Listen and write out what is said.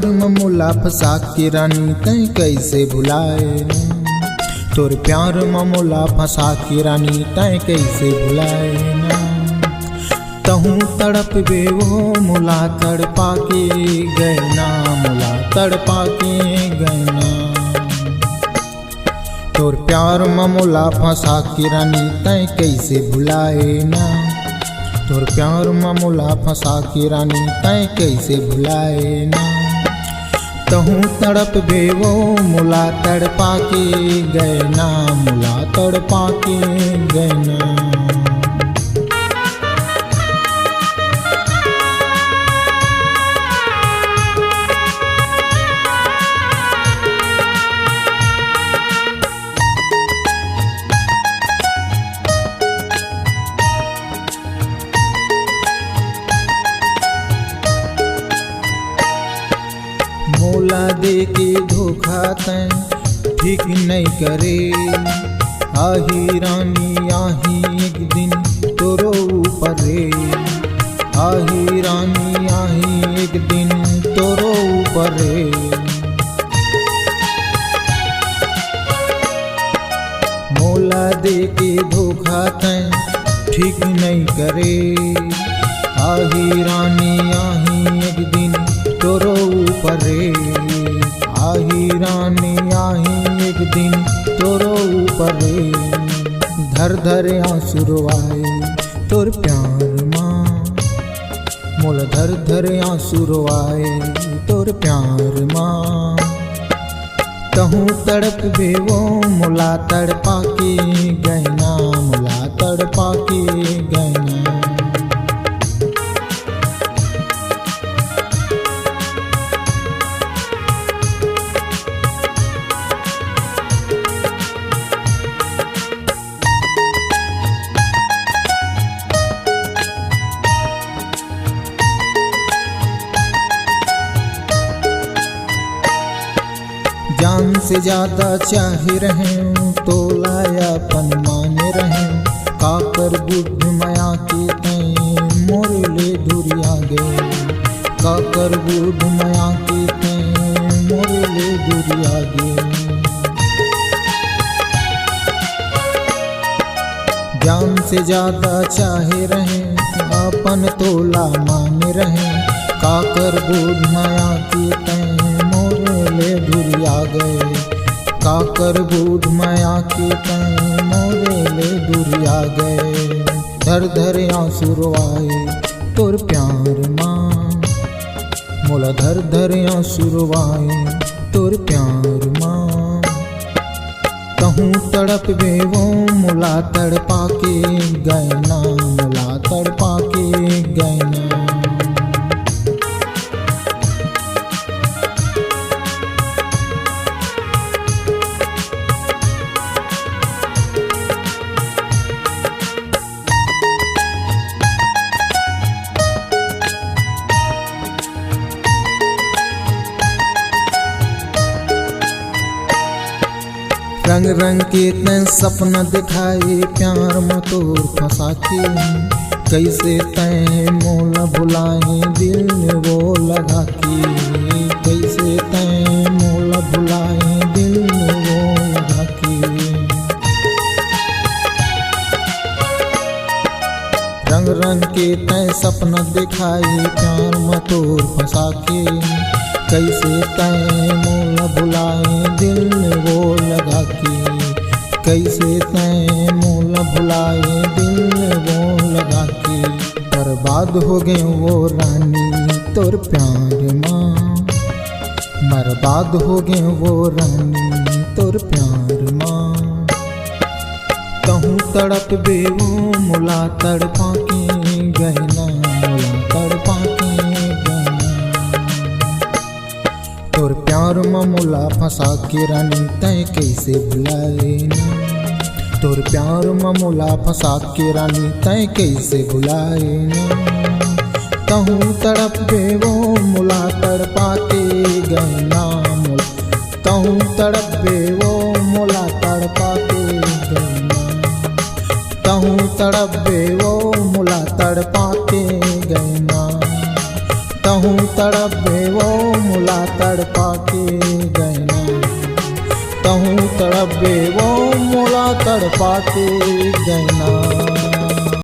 प्यार में मोला फंसा के रानी तैं कैसे भुलाए ना। तोर प्यार में मोला फंसा के रानी तैं कैसे भुलाए ना। तहूँ तड़प बे वो मोला तड़पा के गए ना, मोला तड़पा के गए ना। तोर प्यार में मोला फंसा के रानी तैं कैसे भुलाए ना। तोर प्यार में मोला फंसा के रानी तैं कैसे भुलाए ना। तहूँ तड़प बे वो मोला तड़पा के गए ना, मोला तड़पा के गए ना। मोला दे के धोखा तैं ठीक नहीं करे। आही रानी आही एक दिन तोरो ऊपर रे। आही रानी आही एक दिन तोरो ऊपर रे। मोला दे के धोखा तैं ठीक नहीं करे। आही रानी आही एक दिन तोरो ऊपर रे। आही रानी आही एक दिन तोरो ऊपर रे। धर धर आंसू रोआए तोर प्यार माँ, मोल धर धर आंसू रोआए तोर प्यार माँ। तहूँ तड़प बे वो मोला तड़पा के गए ना, मोला तड़पा के गए ना। जान से ज्यादा चाहे रहें तो लायापन माने रहें। काकर बुद्ध माया के तैं मोरे ले दूरिया गए। काकर बुद्ध माया के तैं मोरे ले दूरिया गए। जान से ज्यादा चाहे रहें अपन तोला माने रहें। काकर बुद्ध माया के तैं ले दूरिया गए। काकर बूढ़ माया के तैं मोरे ले दूरिया गए। धर धर आंसू रोआए तोर प्यार माँ, मोला धर धर आंसू रोआए तोर प्यार माँ। तहूँ तड़प बे वो मोला तड़पा के गए ना, मोला तड़पा के गए ना। रंग रंग के तैं सपना दिखाए प्यार में तोर फंसा के। कैसे तैं मोला भुलाए दिल में वो लगा के। कैसे तैं मोला भुलाए दिल में वो लगा के। रंग रंग के तैं सपना दिखाए प्यार में तोर फंसा के। कैसे तैं मोला भुलाए दिल में वो लगा के। कैसे तैं मोला भुलाए दिल में वो लगा के। बर्बाद हो गए वो रानी तोर प्यार माँ, बर्बाद हो गए वो रानी तोर प्यार माँ। तहूँ तड़प बे वो मोला तड़पा के गए ना, मोला तड़पा के गए ना। तोर प्यार में मोला फंसा के रानी तैं कैसे भुलाए ना। तोर प्यार में मोला फंसा के रानी तैं कैसे भुलाए ना। तहूँ तड़प बे वो मोला तड़पा के गए ना, तहूँ तड़प बे वो मोला तड़पा के गए ना। तहूँ तड़प बे वो मोला तड़पा के गए ना। तहूँ तड़प बे वो मोला तड़पा के गैना, तहूँ तड़पे वो मोला तड़पा के गैना।